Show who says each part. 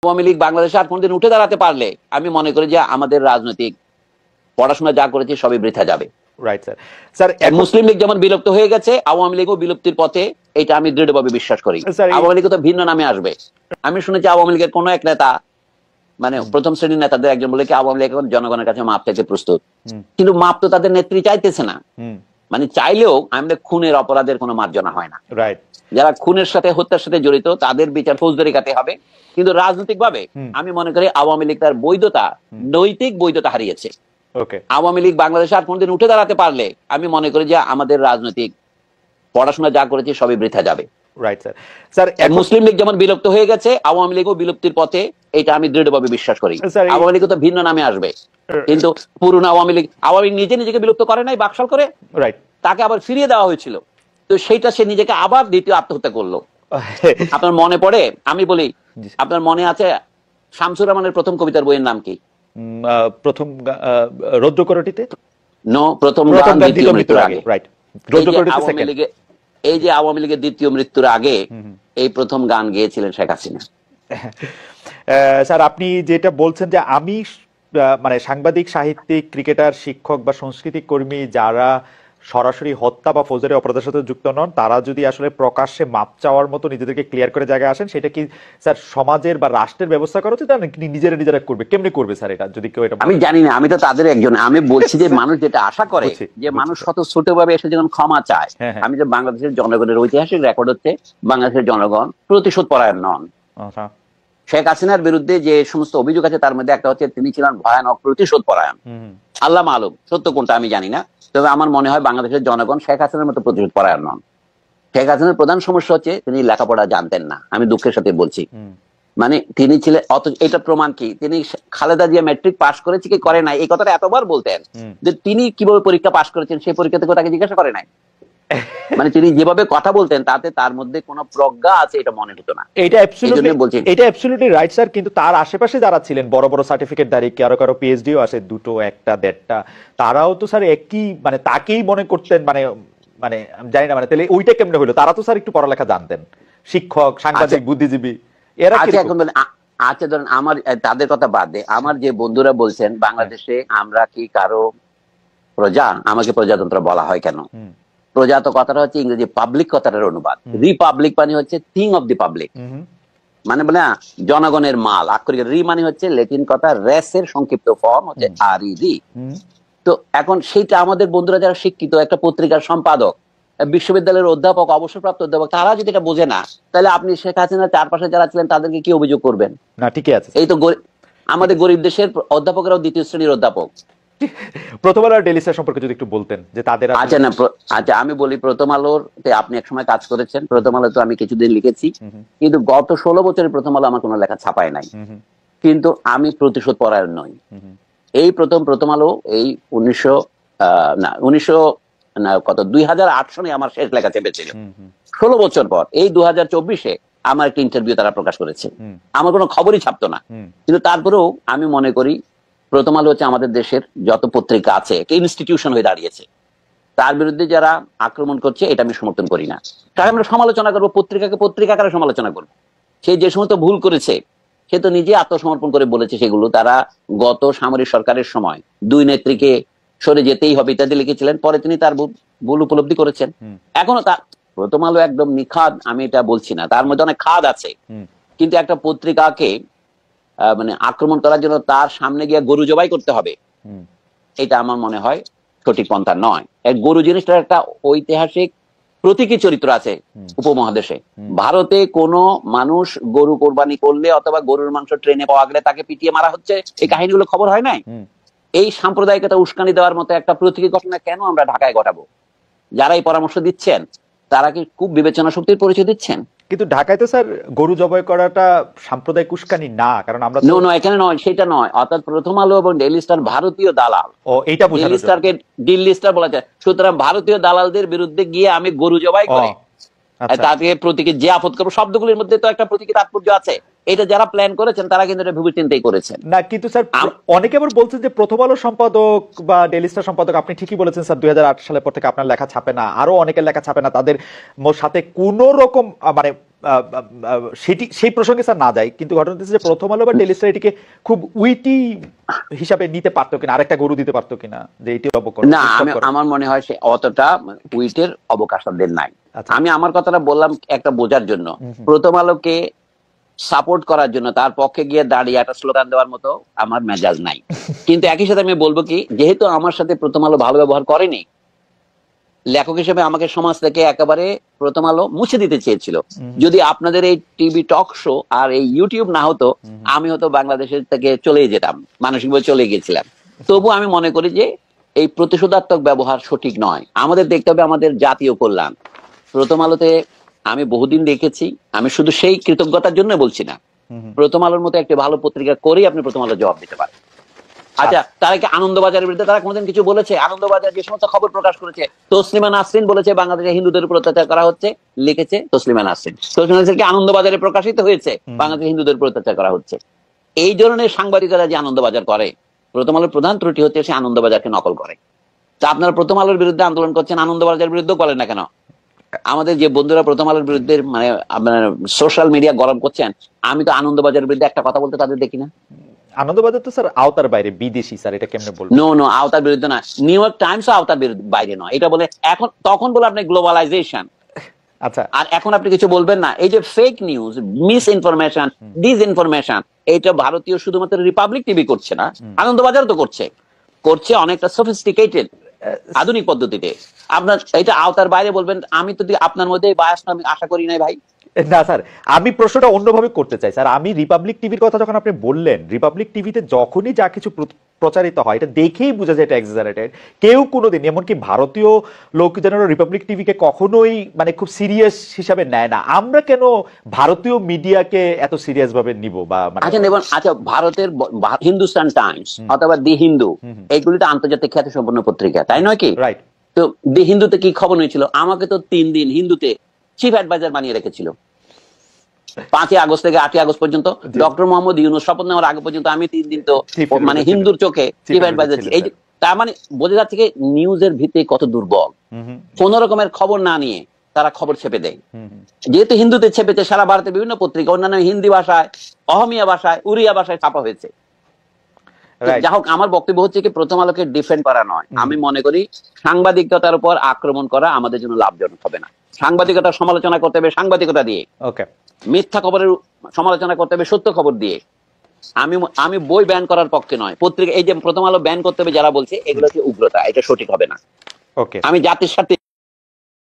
Speaker 1: আওয়ামী লীগ বাংলাদেশে আর কোনদিন উঠে দাঁড়াতে পারলে আমি মনে করি যে আমাদের রাজনৈতিক পড়াশোনা যা করেছে সবই বৃথা যাবে।
Speaker 2: Right sir. স্যার
Speaker 1: মুসলিম লীগ যেমন বিলুপ্ত হয়ে গেছে, আওয়ামী লীগও বিলুপ্তির পথে, এটা আমি দৃঢ়ভাবে বিশ্বাস করি। আওয়ামী লীগ তো ভিন্ন নামে আসবে। আমি শুনেছি আওয়ামী লীগের কোন এক নেতা, মানে প্রথম শ্রেণীর নেতাদের একজন বলে কি আওয়ামী লীগ এখন জনগণের কাছে মাপ চাইতে প্রস্তুত, কিন্তু মাপ তো তাদের নেত্রী চাইতেছে না। মানে চাইলেও আমাদের খুনের অপরাধের কোনো মার্জনা হয় না।
Speaker 2: রাইট,
Speaker 1: যারা খুনের সাথে হত্যার সাথে জড়িত তাদের বিচার ফৌজদারি কাটে হবে, কিন্তু রাজনৈতিক ভাবে আমি মনে করি আওয়ামী লীগ তার বৈধতা, নৈতিক বৈধতা হারিয়েছে। আওয়ামী লীগ বাংলাদেশে আর কোনদিন উঠে দাঁড়াতে পারলে আমি মনে করি যে আমাদের রাজনৈতিক পড়াশোনা যা করেছে সবই বৃথা যাবে।
Speaker 2: Right sir. স্যার
Speaker 1: মুসলিম লীগ যেমন বিলুপ্ত হয়ে গেছে, আওয়ামী লীগও বিলুপ্তির পথে, এটা আমি দৃঢ়ভাবে বিশ্বাস করি। আওয়ামী লীগ তো ভিন্ন নামে আসবে, কিন্তু পুরনো আওয়ামী লীগ নিজে নিজেকে বিলুপ্ত করে নাই বাকশাল করে, রাইট, তাকে আবার ফিরিয়ে দেওয়া হয়েছিল, তো সেইটা সে নিজেকে আবার দ্বিতীয় আত্মহত্যা করলো। আপনার মনে পড়ে, আমি বলি, আপনার মনে আছে শামসুর রহমানের প্রথম কবিতার বইয়ের নাম কি?
Speaker 2: প্রথম রৌদ্রকরটিতে
Speaker 1: নো, প্রথম গান দ্বিতীয় মৃত্যুর আগে। রাইট, এই যে আওয়ামী লীগের দ্বিতীয় মৃত্যুর আগে এই প্রথম গান গেয়েছিলেন শেখ হাসিনা।
Speaker 2: স্যার আপনি যেটা বলছেন যে আমি মানে সাংবাদিক, সাহিত্যিক, ক্রিকেটার, শিক্ষক বা সংস্কৃতি কর্মী যারা সরাসরি হত্যা বা ফৌজদারি অপরাধের সাথে যুক্ত নন, তারা যদি আসলে প্রকাশ্যে মাপ চাওয়ার মতো নিজেদেরকে ক্লিয়ার করে জায়গায় আসেন, সেটা কি স্যার সমাজের বা রাষ্ট্রের ব্যবস্থা করা উচিত, নাকি নিজেরা করবে? কেমনি করবে স্যার এটা, যদি কেউ এটা?
Speaker 1: আমি জানি না, আমি তো তাদের একজন। আমি বলছি যে মানুষ যেটা আশা করে যে মানুষ শত ছোট ভাবে এসে যখন ক্ষমা চায়, আমি যে বাংলাদেশের জনগণের ঐতিহাসিক রেকর্ড হচ্ছে বাংলাদেশের জনগণ প্রতিশোধ পরায়ণ নন। শেখ হাসিনার বিরুদ্ধে যে সমস্ত অভিযোগ আছে তার মধ্যে একটা হচ্ছে তিনি ছিলেন ভয়ানক প্রতিশোধ পরায়ণ। আল্লাহ মালুম সত্য কোনটা আমি জানি না, তবে আমার মনে হয় বাংলাদেশের জনগণ শেখ হাসিনার মতো প্রতিশোধ পরায়ণ নন। শেখ হাসিনার প্রধান সমস্যা হচ্ছে তিনি লেখাপড়া জানতেন না, আমি দুঃখের সাথে বলছি। মানে তিনি ছিলেন, এটা প্রমাণ কি, তিনি খালেদা জিয়া ম্যাট্রিক পাস করেছে কি করে নাই এই কথাটা এতবার বলতেন যে তিনি কিভাবে পরীক্ষা পাস করেছেন সেই পরীক্ষা থেকে তাকে জিজ্ঞাসা করে নাই। মানে তিনি যেভাবে কথা বলতেন তাতে তার মধ্যে কোনো প্রজ্ঞা আছে এটা মনে হতো না।
Speaker 2: এটা অ্যাবসলিউটলি রাইট স্যার, কিন্তু তার আশেপাশে যারা ছিলেন বড় বড় সার্টিফিকেটধারী, কারো পিএইচডিও আছে, দুটো একটা দেড়টা, তারাও তো স্যার একই মানে তাকেই মনে করতেন, মানে মানে জানি না, মানে তাহলে ওইটা কেমনে হলো? তারা তো স্যার একটু পড়ালেখা জানতেন, শিক্ষক, সাংবাদিক, বুদ্ধিজীবী, এরা
Speaker 1: আচ্ছা ধরেন আমার তাদের কথা বাদ দে, আমার যে বন্ধুরা বলছেন বাংলাদেশে আমরা কি কারো প্রজা, আমাকে প্রজাতন্ত্র বলা হয় কেন? প্রজা তো কথাটা হচ্ছে ইংরেজি পাবলিক কথাটার অনুবাদ, রিপাবলিক মানে হচ্ছে থিং অফ দি পাবলিক, মানে বলে জনগণের মাল। আক্ষরিক রি মানে হচ্ছে লেটিন কথা রেসের সংক্ষিপ্ত ফর্ম হচ্ছে আর ই রি। তো এখন সেইটা আমাদের বন্ধুরা যারা শিক্ষিত, একটা পত্রিকার সম্পাদক, বিশ্ববিদ্যালয়ের অধ্যাপক, অবসরপ্রাপ্ত অধ্যাপক, তারা যদি এটা বোঝে না, তাহলে আপনি শেখ হাসিনার চারপাশে যারা ছিলেন তাদেরকে কি অভিযোগ করবেন?
Speaker 2: না, ঠিকই আছে।
Speaker 1: এই তো আমাদের গরিব দেশের অধ্যাপকেরাও দ্বিতীয় শ্রেণীর অধ্যাপক।
Speaker 2: প্রথম আলোর ডেইলি স্টার সম্পর্কে যদি একটু বলতেন যে তাদের।
Speaker 1: আচ্ছা আমি বলি, প্রথম আলোর আপনি একসময় কাজ করেছেন, প্রথম আলো তো আমি কিছুদিন লিখেছি, কিন্তু গত 16 বছরের প্রথম আলো আমার কোনো লেখা ছাপায় নাই, কিন্তু আমি প্রতিশোধ পরায়ণ নই। এই প্রথম আলো এই 2008 সনে আমার শেষ লেখা চেপেছিল, 16 বছর পর এই 2024-এ আমার একটা ইন্টারভিউ তারা প্রকাশ করেছে, আমার কোনো খবরই ছাপতো না, কিন্তু তারপরেও আমি মনে করি প্রথম আলো হচ্ছে আমাদের দেশের যত পত্রিকা আছে একটা ইনস্টিটিউশন হয়ে দাঁড়িয়েছে। তার বিরুদ্ধে যারা আক্রমণ করছে এটা আমি সমর্থন করি না। তাকে আমরা সমালোচনা করবো, পত্রিকাকে পত্রিকা আকারে সমালোচনা করবো। সে যে সমস্ত ভুল করেছে সে তো নিজে আত্মসমর্পণ করে বলেছে সেগুলো। তারা গত সামরিক সরকারের সময় দুই নেত্রীকে সরে যেতেই হবে ইত্যাদি লিখেছিলেন, পরে তিনি তার ভুল উপলব্ধি করেছেন। এখনো তার প্রথম আলো একদম নিখাদ আমি এটা বলছি না, তার মধ্যে অনেক খাদ আছে, কিন্তু একটা পত্রিকাকে মানে আক্রমণ করার জন্য তার সামনে গিয়ে গরু জবাই করতে হবে, এটা আমার মনে হয় সঠিক পন্থা নয়। গরু জিনিসটার একটা ঐতিহাসিক প্রতীকী চরিত্র আছে উপমহাদেশে। ভারতে কোনো মানুষ গরু কোরবানি করলে অথবা গরুর মাংস ট্রেনে পাওয়া গেলে তাকে পিটিয়ে মারা হচ্ছে, এই কাহিনীগুলো খবর হয় নাই? এই সাম্প্রদায়িকতা উস্কানি দেওয়ার মতো একটা প্রতীকী ঘটনা কেন আমরা ঢাকায় ঘটাবো? যারা এই পরামর্শ দিচ্ছেন তারা কি খুব বিবেচনা শক্তির পরিচয় দিচ্ছেন?
Speaker 2: কিন্তু ঢাকায় তো স্যার গরু জবাই করাটা সাম্প্রদায়িক উস্কানি না, কারণ আমরা
Speaker 1: এখানে নয়, সেটা নয়। অর্থাৎ প্রথম আলো এবং ডেইলি স্টার ভারতীয় দালাল,
Speaker 2: এইটা
Speaker 1: ডেইলি স্টারকে দিল্লি স্টার বলা যায়, সুতরাং ভারতীয় দালালদের বিরুদ্ধে গিয়ে আমি গরু জবাই করি তাকে প্রতীকী যে আপদ করবো, শব্দগুলির মধ্যে তো একটা প্রতীকী তাৎপর্য আছে। এটা যারা প্ল্যান করেছেন তারা কিন্তু এটা ভেবে চিন্তাই করেছেন
Speaker 2: না। কিন্তু স্যার অনেকে আবার বলছেন যে প্রথম আলো সম্পাদক বা ডেইলি স্টার সম্পাদক, আপনি ঠিকই বলেছেন স্যার, 2008 সালের পর থেকে আপনার লেখা ছাপে না, আরো অনেকের লেখা ছাপে না, তাদের সাথে কোন রকম মানে সেই প্রসঙ্গে স্যার না যায়, কিন্তু ঘটনা হচ্ছে যে প্রথম আলো বা ডেইলি স্টার এটিকে খুব উইটি হিসাবে নিতে পারতো কিনা, আরেকটা গরু দিতে পারতো কিনা, যে এটি
Speaker 1: না, আমার মনে হয় সে অতটা উইটের অবকাশ তাদের নাই। আমি আমার কথাটা বললাম একটা বোঝার জন্য, প্রথম আলোকে সাপোর্ট করার জন্য তার পক্ষে গিয়ে দাঁড়িয়ে একটা স্লোগান দেওয়ার মতো আমার মেজাজ নাই। কিন্তু একই সাথে আমি বলবো কি, যেহেতু আমার সাথে প্রথম আলো ভালো ব্যবহার করেনি, লেখক হিসেবে আমাকে সমাজ থেকে একেবারে প্রথম আলো মুছে দিতে চেয়েছিল। যদি আপনাদের এই টিভি টক শো আর এই ইউটিউব না হতো, আমি হয়তো বাংলাদেশের থেকে চলে যেতাম, মানসিকভাবে চলে গেছিলাম। তবু আমি মনে করি যে এই প্রতিশোধাত্মক ব্যবহার সঠিক নয়। আমাদের দেখতে হবে আমাদের জাতীয় কল্যাণ। প্রথম আলোতে আমি বহুদিন দেখেছি, আমি শুধু সেই কৃতজ্ঞতার জন্য বলছি না, প্রথম আলোর মতো একটি ভালো পত্রিকা করেই আপনি প্রথম আলো জবাব দিতে পারেন। আচ্ছা, তারা কি আনন্দবাজারের বিরুদ্ধে তারা কোনোদিন কিছু বলেছে? আনন্দবাজার যে সমস্ত খবর প্রকাশ করেছে, তসলিমা নাসরিন বলেছে বাংলাদেশে হিন্দুদের উপর অত্যাচার করা হচ্ছে, লিখেছে তসলিমা নাসরিন। তসলিমা নাসরিন কি আনন্দবাজারে প্রকাশিত হয়েছে বাংলাদেশে হিন্দুদের উপর অত্যাচার করা হচ্ছে? এই ধরনের সাংবাদিকরা যে আনন্দবাজার করে, প্রথম আলোর প্রধান ত্রুটি হচ্ছে সে আনন্দবাজারকে নকল করে। তা আপনারা প্রথম আলোর বিরুদ্ধে আন্দোলন করছেন, আনন্দবাজারের বিরুদ্ধে বলেন না কেন? আমাদের যে বন্ধুরা প্রথম আলোর বিরুদ্ধে মানে আপনার সোশ্যাল মিডিয়া গরম করছেন, আমি তো আনন্দবাজারের বিরুদ্ধে একটা কথা বলতে তাদের দেখি না।
Speaker 2: আনন্দবাজার তো স্যার আওতার বাইরে, বিদেশি স্যার, এটা কেমনে বলবো?
Speaker 1: নো, আওতার বিরুদ্ধে না। নিউ ইয়র্ক টাইমস আওতার বাইরে নয়, এটা বলে এখন, তখন বলে আপনি গ্লোবালাইজেশন।
Speaker 2: আচ্ছা,
Speaker 1: আর এখন আপনি কিছু বলবেন না। এই যে fake news, miss information, disinformation, এটা ভারতীয় শুধুমাত্র রিপাবলিক টিভি করছে না, আনন্দবাজার তো করছে অনেকটা সফিস্টিকেটেড আধুনিক পদ্ধতিতে। আপনার এটা আওতার বাইরে বলবেন, আমি তো আপনার মধ্যে বায়াসটা আমি আশা করি নাই ভাই।
Speaker 2: না স্যার, আমি প্রশ্নটা অন্যভাবে করতে চাই স্যার। আমি রিপাবলিক টিভির কথা যখন আপনি বললেন, রিপাবলিক টিভিতে যখনই যা কিছু প্রচারিত হয় এটা দেখেই বোঝা যায় এটা এক্সাজারেটেড। কেউ কোনোদিন, এমনকি ভারতীয় লোকজনেরা রিপাবলিক টিভিকে কখনোই মানে খুব সিরিয়াস হিসাবে নেয় না। আমরা কেন ভারতীয় মিডিয়াকে এত সিরিয়াস ভাবে নিব? বা
Speaker 1: আচ্ছা, ভারতের হিন্দুস্তান টাইমস অথবা দি হিন্দু, এইগুলি তো আন্তর্জাতিক খ্যাতি সম্পন্ন পত্রিকা, তাই নয় কি?
Speaker 2: রাইট।
Speaker 1: তো দি হিন্দুতে কি খবর হয়েছিল? আমাকে তো 3 দিন হিন্দুতে চিফ অ্যাডভাইজার বানিয়ে রেখেছিল। 5 আগস্ট থেকে 8 আগস্ট পর্যন্ত, ডক্টর মোহাম্মদ ইউনূস শপথ নেওয়ার আগে পর্যন্ত আমি 3 দিন তো মানে হিন্দুর চোখে চিফ অ্যাডভাইজার ছিল। এই তার মানে বোঝা যাচ্ছে কি নিউজের ভিত্তি কত দুর্বল। কোন রকমের খবর না নিয়ে তারা খবর ছেপে দেয়। যেহেতু হিন্দুতে ছেপেছে, সারা ভারতের বিভিন্ন পত্রিকা অন্যান্য হিন্দি ভাষায়, অহমিয়া ভাষায়, উড়িয়া ভাষায় ছাপা হয়েছে। যাই হোক, আমার বক্তব্য হচ্ছে কি, প্রথম আলোকে ডিফেন্ড করা নয়। আমি মনে করি সাংবাদিকতার উপর আক্রমণ করা আমাদের জন্য লাভজনক হবে না। সাংবাদিকতার সমালোচনা করতে হবে সাংবাদিকতা দিয়ে, মিথ্যা খবরের সমালোচনা করতে হবে সত্য খবর দিয়ে। আমি বই ব্যান করার পক্ষে নয়, পত্রিকা এই যে প্রথম আলো ব্যান করতে হবে যারা বলছে, এগুলো হচ্ছে উগ্রতা, এটা সঠিক হবে না। আমি জাতির স্বার্থে